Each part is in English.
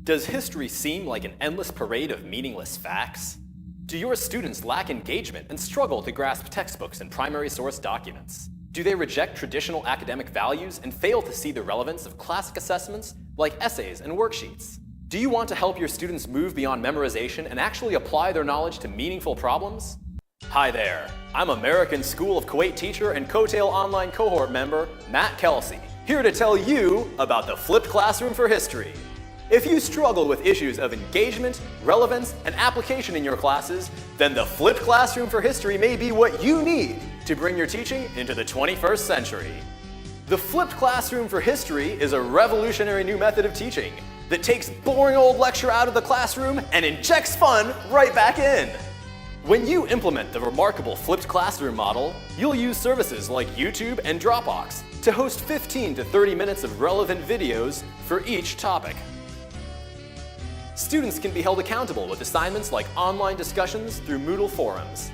Does history seem like an endless parade of meaningless facts? Do your students lack engagement and struggle to grasp textbooks and primary source documents? Do they reject traditional academic values and fail to see the relevance of classic assessments like essays and worksheets? Do you want to help your students move beyond memorization and actually apply their knowledge to meaningful problems? Hi there, I'm American School of Kuwait teacher and COETAIL online cohort member, Matt Kelsey, here to tell you about the flipped classroom for history. If you struggle with issues of engagement, relevance, and application in your classes, then the flipped classroom for history may be what you need to bring your teaching into the 21st century. The flipped classroom for history is a revolutionary new method of teaching that takes boring old lecture out of the classroom and injects fun right back in. When you implement the remarkable flipped classroom model, you'll use services like YouTube and Dropbox to host 15 to 30 minutes of relevant videos for each topic. Students can be held accountable with assignments like online discussions through Moodle forums.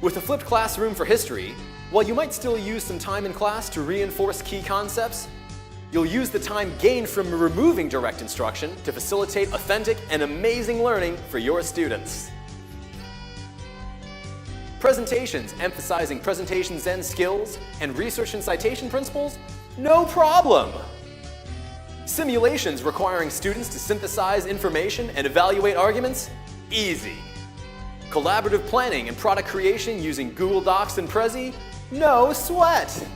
With the flipped classroom for history, while you might still use some time in class to reinforce key concepts, you'll use the time gained from removing direct instruction to facilitate authentic and amazing learning for your students. Presentations emphasizing presentation Zen skills and research and citation principles? No problem! Simulations requiring students to synthesize information and evaluate arguments? Easy. Collaborative planning and product creation using Google Docs and Prezi? No sweat.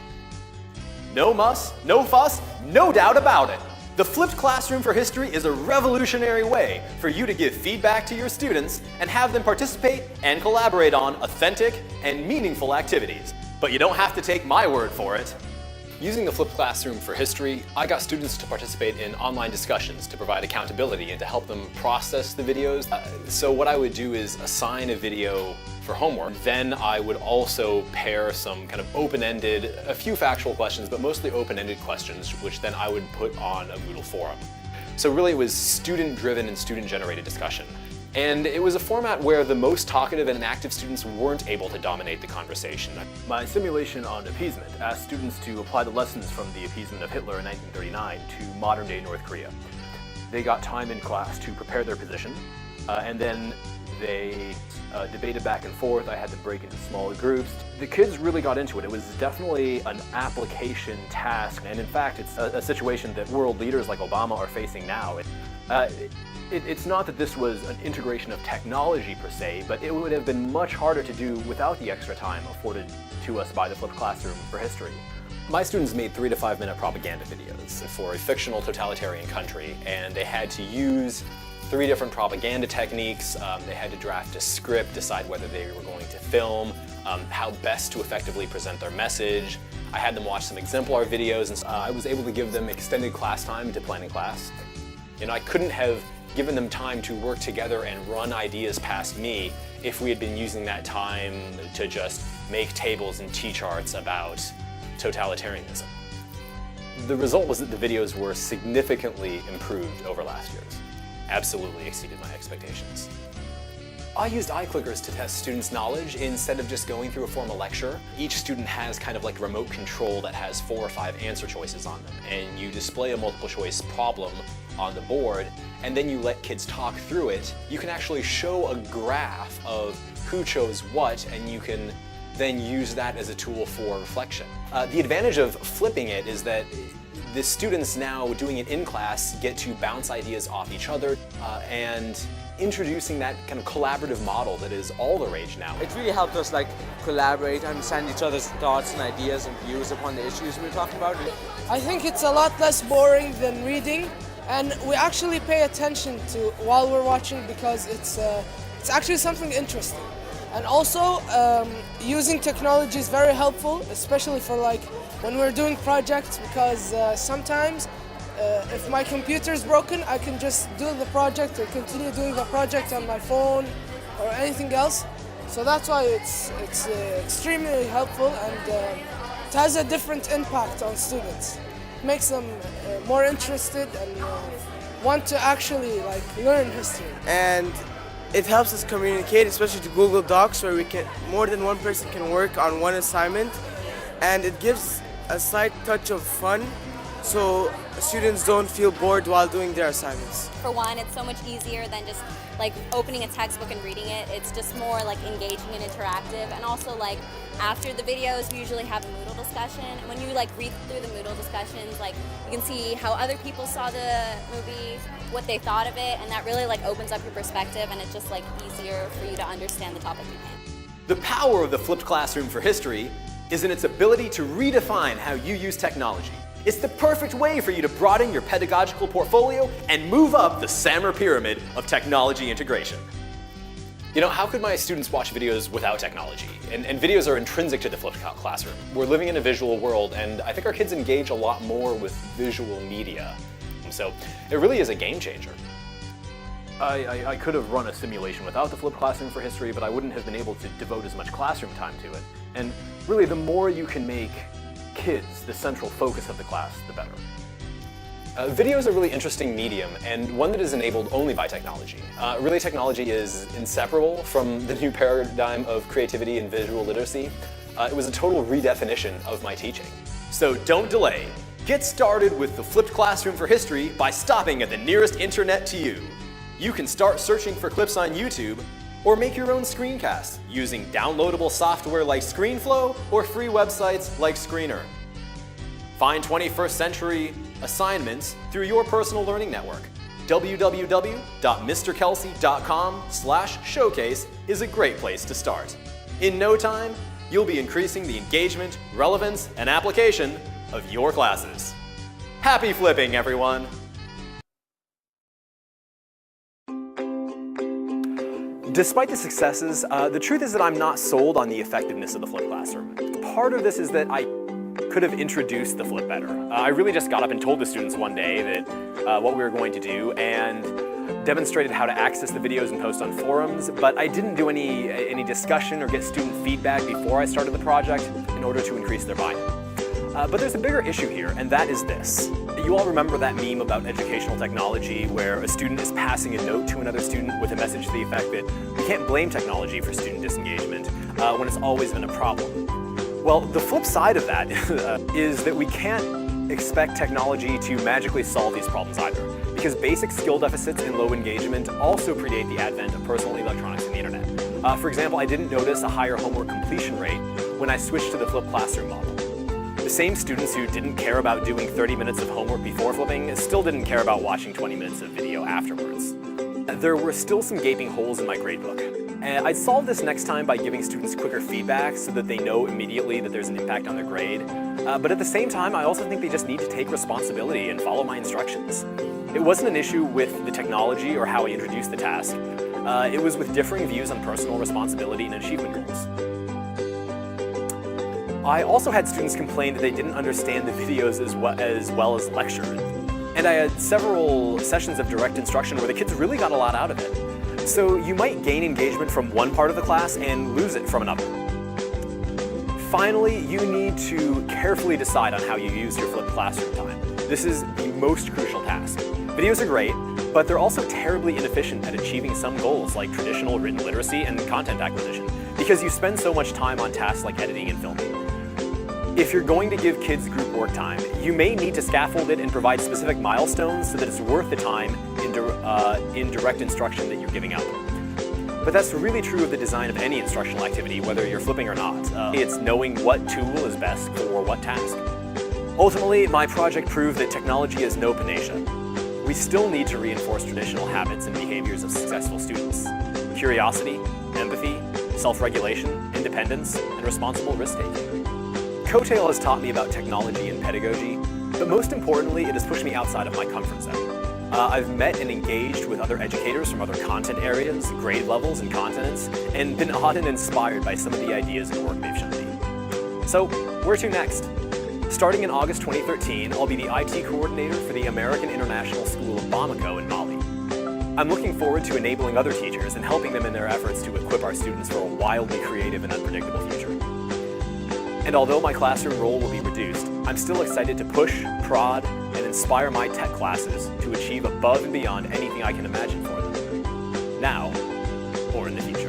No muss, no fuss, no doubt about it. The flipped classroom for history is a revolutionary way for you to give feedback to your students and have them participate and collaborate on authentic and meaningful activities. But you don't have to take my word for it. Using the flipped classroom for history, I got students to participate in online discussions to provide accountability and to help them process the videos. So what I would do is assign a video for homework. Then I would also pair some kind of open-ended, a few factual questions, but mostly open-ended questions, which then I would put on a Moodle forum. So really it was student-driven and student-generated discussion. And it was a format where the most talkative and active students weren't able to dominate the conversation. My simulation on appeasement asked students to apply the lessons from the appeasement of Hitler in 1939 to modern-day North Korea. They got time in class to prepare their position, and then they debated back and forth. I had them break into smaller groups. The kids really got into it. It was definitely an application task, and in fact, it's a situation that world leaders like Obama are facing now. It's not that this was an integration of technology per se, but it would have been much harder to do without the extra time afforded to us by the flipped classroom for history. My students made 3 to 5 minute propaganda videos for a fictional totalitarian country, and they had to use 3 different propaganda techniques. They had to draft a script, decide whether they were going to film, how best to effectively present their message. I had them watch some exemplar videos, and I was able to give them extended class time to plan in class. You know, I couldn't have given them time to work together and run ideas past me if we had been using that time to just make tables and T-charts about totalitarianism. The result was that the videos were significantly improved over last year's. Absolutely exceeded my expectations. I used iClickers to test students' knowledge instead of just going through a formal lecture. Each student has kind of like a remote control that has 4 or 5 answer choices on them, and you display a multiple choice problem on the board, and then you let kids talk through it. You can actually show a graph of who chose what, and you can then use that as a tool for reflection. The advantage of flipping it is that the students now doing it in class get to bounce ideas off each other and introducing that kind of collaborative model that is all the rage now. It really helped us collaborate, understand each other's thoughts and ideas and views upon the issues we're talking about. I think it's a lot less boring than reading, and we actually pay attention to while we're watching because it's actually something interesting. And also, using technology is very helpful, especially for when we're doing projects, because sometimes if my computer is broken, I can just do the project or continue doing the project on my phone or anything else. So that's why it's extremely helpful, and it has a different impact on students. It makes them more interested and want to actually learn history. And it helps us communicate, especially to Google Docs, where more than one person can work on one assignment, and it gives a slight touch of fun so students don't feel bored while doing their assignments. For one, it's so much easier than just like opening a textbook and reading it. It's just more like engaging and interactive. And also like after the videos, we usually have a Moodle discussion. And when you like read through the Moodle discussions, like you can see how other people saw the movie, what they thought of it, and that really like opens up your perspective, and it's just like easier for you to understand the topic you can. The power of the flipped classroom for history is in its ability to redefine how you use technology. It's the perfect way for you to broaden your pedagogical portfolio and move up the Sammer pyramid of technology integration. You know, how could my students watch videos without technology? And videos are intrinsic to the flipped classroom. We're living in a visual world, and I think our kids engage a lot more with visual media. So it really is a game changer. I could have run a simulation without the flipped classroom for history, but I wouldn't have been able to devote as much classroom time to it. And really, the more you can make kids the central focus of the class, the better. Video is a really interesting medium, and one that is enabled only by technology. Really, technology is inseparable from the new paradigm of creativity and visual literacy. It was a total redefinition of my teaching. So don't delay. Get started with the flipped classroom for history by stopping at the nearest internet to you. You can start searching for clips on YouTube, or make your own screencasts using downloadable software like ScreenFlow or free websites like Screener. Find 21st century assignments through your personal learning network. www.mrkelsey.com/showcase is a great place to start. In no time, you'll be increasing the engagement, relevance, and application of your classes. Happy flipping, everyone! Despite the successes, the truth is that I'm not sold on the effectiveness of the flipped classroom. Part of this is that I could have introduced the flip better. I really just got up and told the students one day that what we were going to do, and demonstrated how to access the videos and post on forums, but I didn't do any discussion or get student feedback before I started the project in order to increase their buy-in. But there's a bigger issue here, and that is this. You all remember that meme about educational technology where a student is passing a note to another student with a message to the effect that we can't blame technology for student disengagement when it's always been a problem. Well, the flip side of that is that we can't expect technology to magically solve these problems either, because basic skill deficits and low engagement also predate the advent of personal electronics and the internet. For example, I didn't notice a higher homework completion rate when I switched to the flipped classroom model. The same students who didn't care about doing 30 minutes of homework before flipping still didn't care about watching 20 minutes of video afterwards. There were still some gaping holes in my gradebook. And I'd solve this next time by giving students quicker feedback so that they know immediately that there's an impact on their grade. But at the same time, I also think they just need to take responsibility and follow my instructions. It wasn't an issue with the technology or how I introduced the task. It was with differing views on personal responsibility and achievement goals. I also had students complain that they didn't understand the videos as well as lecture. And I had several sessions of direct instruction where the kids really got a lot out of it. So you might gain engagement from one part of the class and lose it from another. Finally, you need to carefully decide on how you use your flipped classroom time. This is the most crucial task. Videos are great, but they're also terribly inefficient at achieving some goals like traditional written literacy and content acquisition, because you spend so much time on tasks like editing and filming. If you're going to give kids group work time, you may need to scaffold it and provide specific milestones so that it's worth the time in direct instruction that you're giving out. But that's really true of the design of any instructional activity, whether you're flipping or not. It's knowing what tool is best for what task. Ultimately, my project proved that technology is no panacea. We still need to reinforce traditional habits and behaviors of successful students. Curiosity, empathy, self-regulation, independence, and responsible risk-taking. COETAIL has taught me about technology and pedagogy, but most importantly, it has pushed me outside of my comfort zone. I've met and engaged with other educators from other content areas, grade levels, and continents, and been awed and inspired by some of the ideas and work they've shown me. So, where to next? Starting in August 2013, I'll be the IT coordinator for the American International School of Bamako in Mali. I'm looking forward to enabling other teachers and helping them in their efforts to equip our students for a wildly creative and unpredictable future. And although my classroom role will be reduced, I'm still excited to push, prod, and inspire my tech classes to achieve above and beyond anything I can imagine for them, now or in the future.